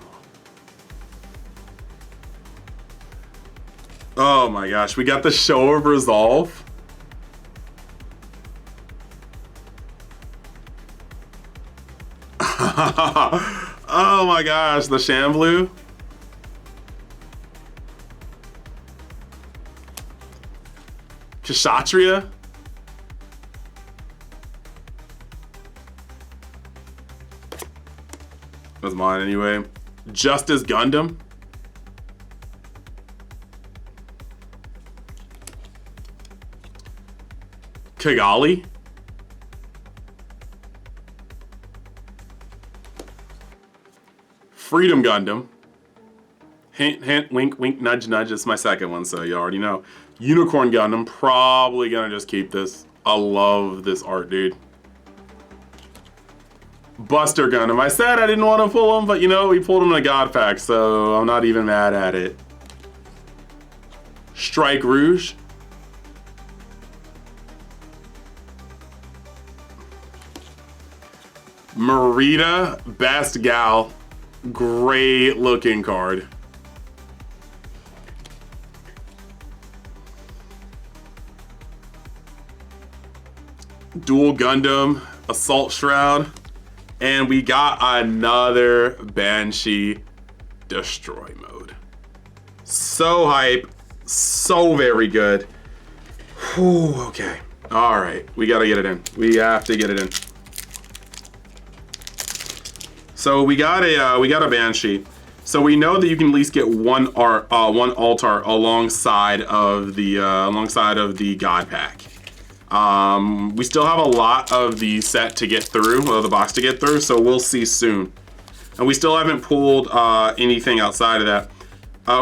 Oh my gosh, we got the Show of Resolve. Oh my gosh, the Shamblu. Kshatriya. That's mine anyway. Justice Gundam. Kigali. Freedom Gundam. Hint, hint, wink, wink, nudge, nudge. It's my second one, so you already know. Unicorn Gundam. Probably gonna just keep this. I love this art, dude. Buster Gundam. I said I didn't want to pull him, but you know, we pulled him in a God pack, so I'm not even mad at it. Strike Rouge. Merida Best Gal. Great looking card. Dual Gundam, Assault Shroud, and we got another Banshee Destroy Mode. So hype, so very good. Whew, okay, all right, we gotta get it in. We have to get it in. So we got a Banshee. So we know that you can at least get one alt art alongside of the God pack. We still have a lot of the set to get through, the box to get through, so we'll see soon. And we still haven't pulled anything outside of that.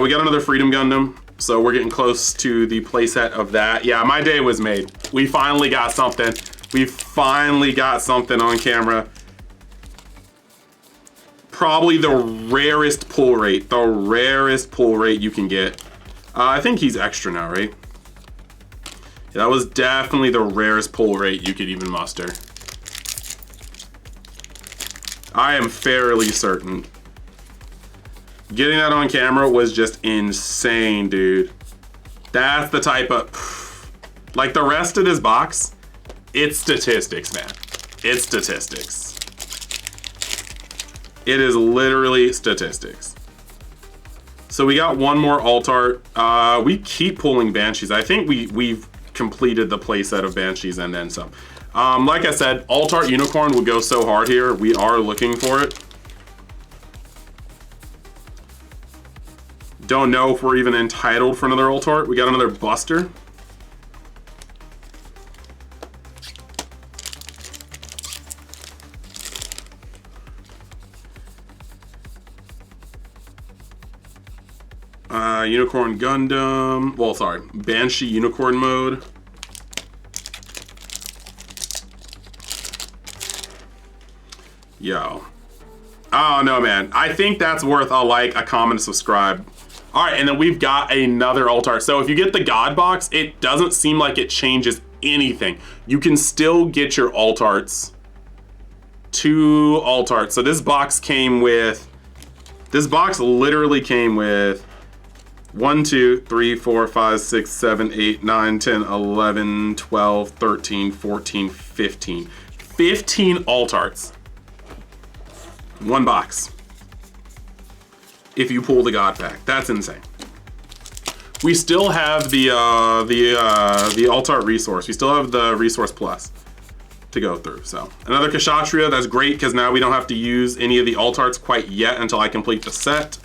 We got another Freedom Gundam, so we're getting close to the playset of that. Yeah, my day was made. We finally got something. We finally got something on camera. Probably the rarest pull rate you can get. I think he's extra now, right? Yeah, that was definitely the rarest pull rate you could even muster. I am fairly certain. Getting that on camera was just insane, dude. That's the type of, like the rest of this box, it's statistics, man. It's statistics. It is literally statistics. So we got one more alt art. We keep pulling Banshees. I think we've completed the playset of Banshees and then some. Like I said, alt art Unicorn would go so hard here. We are looking for it. Don't know if we're even entitled for another alt art. We got another Buster. Unicorn Gundam, well, sorry, Banshee Unicorn mode. Yo. Oh, no, man. I think that's worth a like, a comment, a subscribe. All right, and then we've got another alt art. So if you get the God box, it doesn't seem like it changes anything. You can still get your alt arts. 2 alt arts. So this box literally came with 1, 2, 3, 4, 5, 6, 7, 8, 9, 10, 11, 12, 13, 14, 15. 15 alt arts. 1 box. If you pull the God pack. That's insane. We still have the alt art resource. We still have the resource plus to go through. So another Kshatriya, that's great because now we don't have to use any of the alt arts quite yet until I complete the set.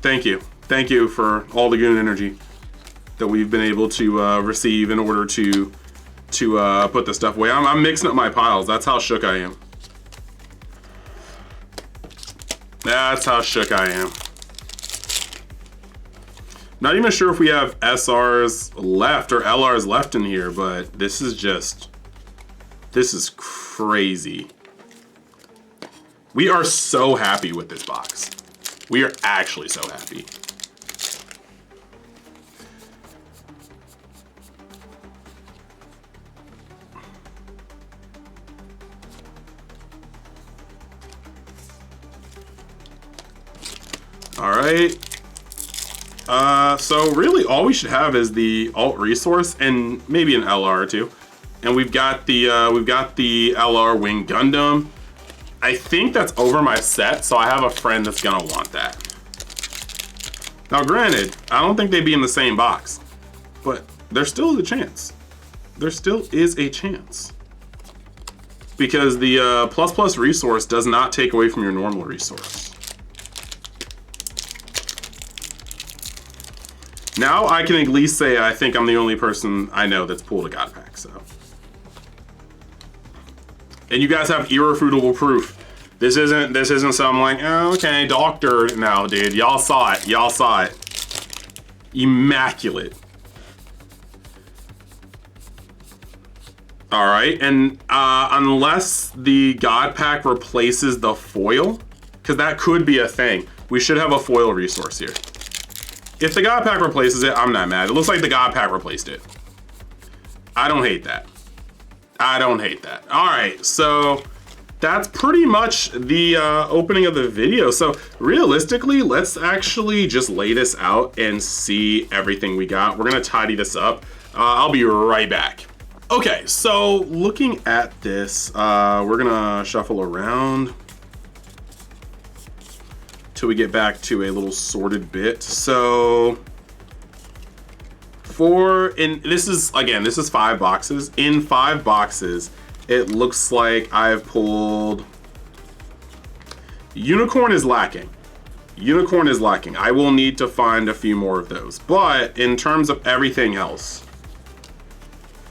Thank you. Thank you for all the good energy that we've been able to receive in order to to put this stuff away. I'm mixing up my piles. That's how shook I am. That's how shook I am. Not even sure if we have SRs left or LRs left in here, but this is crazy. We are so happy with this box. We are actually so happy. All right. So really all we should have is the alt resource and maybe an LR or two. And we've got the LR Wing Gundam. I think that's over my set, so I have a friend that's gonna want that. Now granted, I don't think they'd be in the same box, but there still is a chance. There still is a chance. Because the plus resource does not take away from your normal resource. Now I can at least say I think I'm the only person I know that's pulled a God Pack, so. And you guys have irrefutable proof. This isn't some like, oh, okay, doctor. No, dude, y'all saw it. Y'all saw it. Immaculate. All right, and unless the God Pack replaces the foil, because that could be a thing, we should have a foil resource here. If the God Pack replaces it, I'm not mad. It looks like the God Pack replaced it. I don't hate that. I don't hate that. All right, so that's pretty much the opening of the video. So realistically, let's actually just lay this out and see everything we got. We're gonna tidy this up. I'll be right back. Okay, so looking at this, we're gonna shuffle around till we get back to a little sorted bit. So this is 5 boxes. In 5 boxes, it looks like I've pulled, Unicorn is lacking. Unicorn is lacking. I will need to find a few more of those. But in terms of everything else,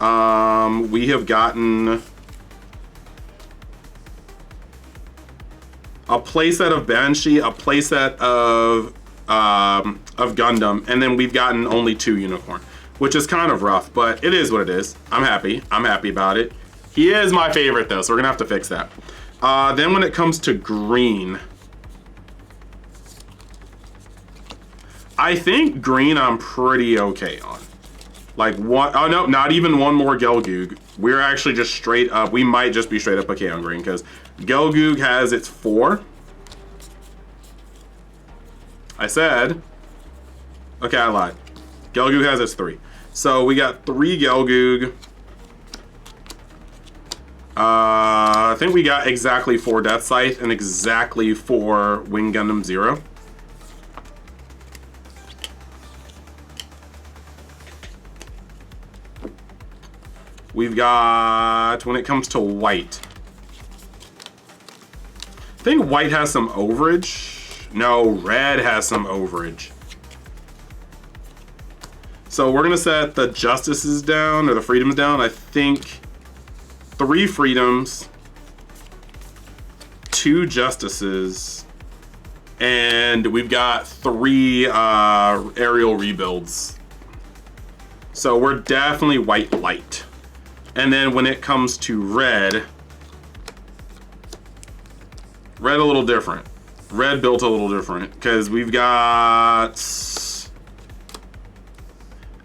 we have gotten a playset of Banshee, a playset of Gundam, and then we've gotten only 2 Unicorn, which is kind of rough, but it is what it is. I'm happy. I'm happy about it. He is my favorite though, so we're gonna have to fix that. Then when it comes to green, I think green I'm pretty okay on. Like one, oh no, not even one more Gelgoog. We're actually just straight up, we might just be straight up okay on green because Gelgoog has its 4. I said, okay, I lied. Gelgoog has its 3. So we got 3 Gelgoog. I think we got exactly 4 Death Scythe and exactly 4 Wing Gundam 0. We've got, when it comes to white, I think white has some overage. No, red has some overage. So we're gonna set the justices down, or the freedoms down. I think 3 freedoms, 2 justices, and we've got 3 aerial rebuilds. So we're definitely white light. And then when it comes to red a little different. Red built a little different because we've got,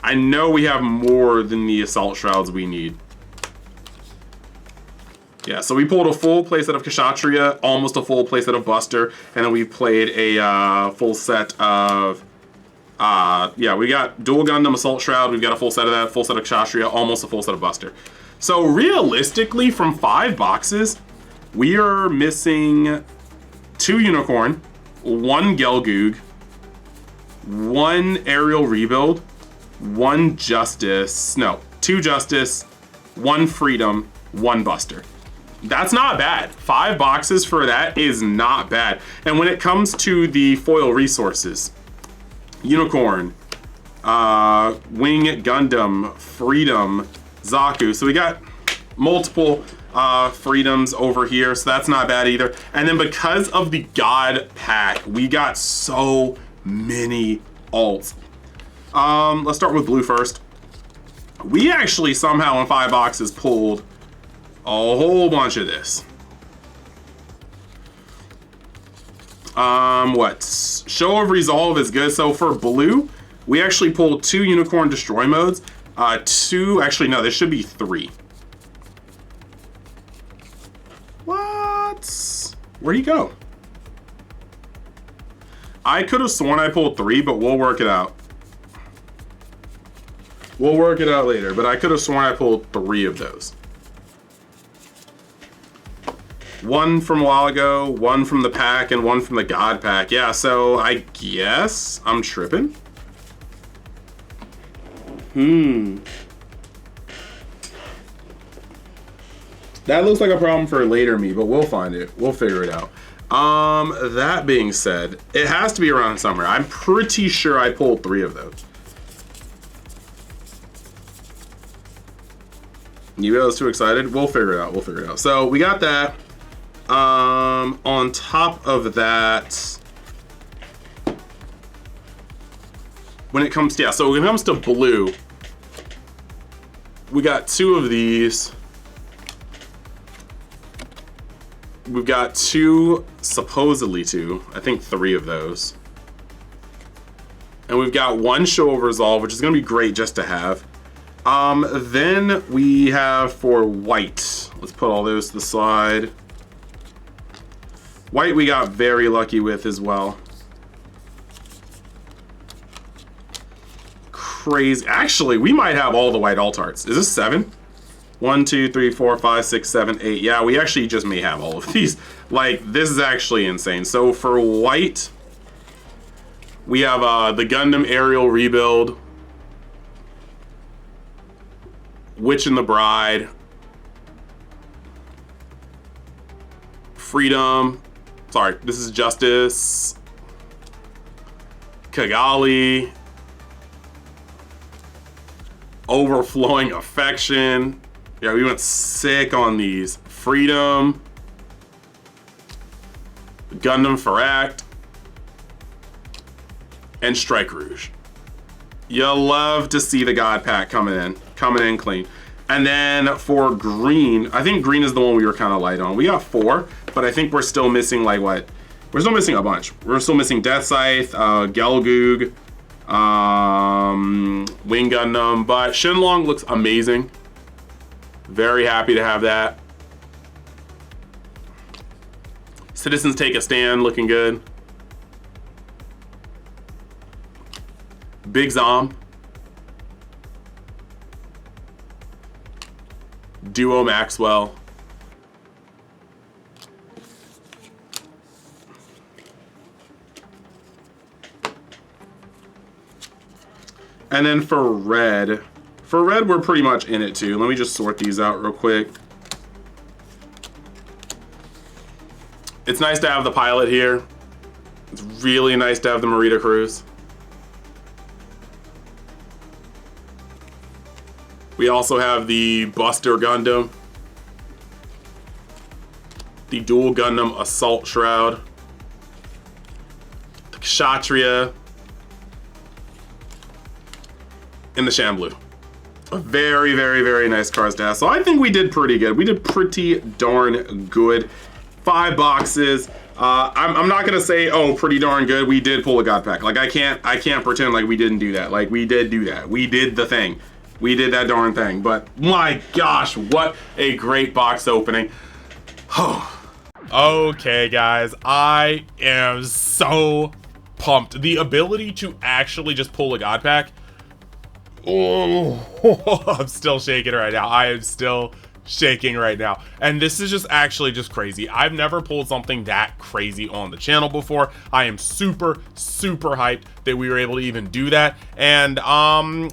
I know we have more than the assault shrouds we need. Yeah, so we pulled a full playset of Kshatriya, almost a full playset of Buster, and then we played a full set of, yeah, we got dual Gundam Assault Shroud, we've got a full set of that, full set of Kshatriya, almost a full set of Buster. So realistically, from 5 boxes, we are missing 2 Unicorn, 1 Gelgoog, 1 Aerial Rebuild, 1 Justice, no, 2 Justice, 1 Freedom, 1 Buster. That's not bad. 5 boxes for that is not bad. And when it comes to the foil resources, Unicorn, Wing Gundam, Freedom, Zaku. So we got multiple freedoms over here, so that's not bad either. And then because of the God pack, we got so many alts. Let's start with blue first. We actually somehow in 5 boxes pulled a whole bunch of this. What? Show of Resolve is good. So for blue, we actually pulled 2 Unicorn Destroy modes. 2, actually no, this should be 3. What? Where'd he go? I could have sworn I pulled 3, but we'll work it out. We'll work it out later, but I could have sworn I pulled 3 of those. 1 from a while ago, 1 from the pack, and 1 from the God pack. Yeah, so I guess I'm tripping. That looks like a problem for later me, but we'll find it. We'll figure it out. That being said, it has to be around somewhere. I'm pretty sure I pulled 3 of those. You guys too excited? We'll figure it out. We'll figure it out. So we got that. On top of that, when it comes to blue, we got 2 of these. We've got 2, supposedly 2, I think 3 of those. And we've got 1 Show of Resolve, which is gonna be great just to have. Then we have for white, let's put all those to the side. White we got very lucky with as well. Crazy. Actually, we might have all the white alt arts. Is this 7? 1, 2, 3, 4, 5, 6, 7, 8. Yeah, we actually just may have all of these. Like, this is actually insane. So for white, we have the Gundam aerial rebuild, Witch and the Bride, Freedom, sorry, this is Justice, Kigali, Overflowing Affection. Yeah, we went sick on these. Freedom, Gundam Ferract, and Strike Rouge. You'll love to see the God pack coming in clean. And then for green, I think green is the one we were kind of light on. We got 4, but I think we're still missing like what? We're still missing a bunch. We're still missing Death Scythe, Gelgoog, Wing Gundam, but Shenlong looks amazing. Very happy to have that. Citizens Take a Stand, looking good. Big Zom. Duo Maxwell. And then for red, we're pretty much in it too. Let me just sort these out real quick. It's nice to have the pilot here. It's really nice to have the Marita Cruz. We also have the Buster Gundam, the Dual Gundam Assault Shroud, the Kshatriya, and the Shamblu. A very, very, very nice cards to have. So I think we did pretty good. We did pretty darn good. 5 boxes. I'm not gonna say, oh, pretty darn good. We did pull a God pack. Like I can't pretend like we didn't do that. Like we did do that. We did the thing. We did that darn thing. But my gosh, what a great box opening. Okay, guys, I am so pumped. The ability to actually just pull a God pack. Oh, I'm still shaking right now. I am still shaking right now, and this is just actually just crazy. I've never pulled something that crazy on the channel before. I am super hyped that we were able to even do that. And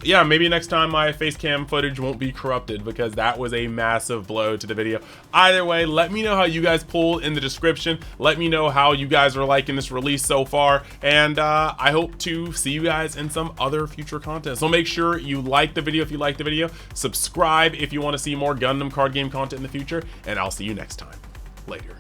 yeah, maybe next time my face cam footage won't be corrupted, because that was a massive blow to the video. Either way, let me know how you guys pulled in the description. Let me know how you guys are liking this release so far, and I hope to see you guys in some other future content. So make sure you like the video if you like the video, subscribe if you want to see more Gundam card game content in the future, and I'll see you next time. Later.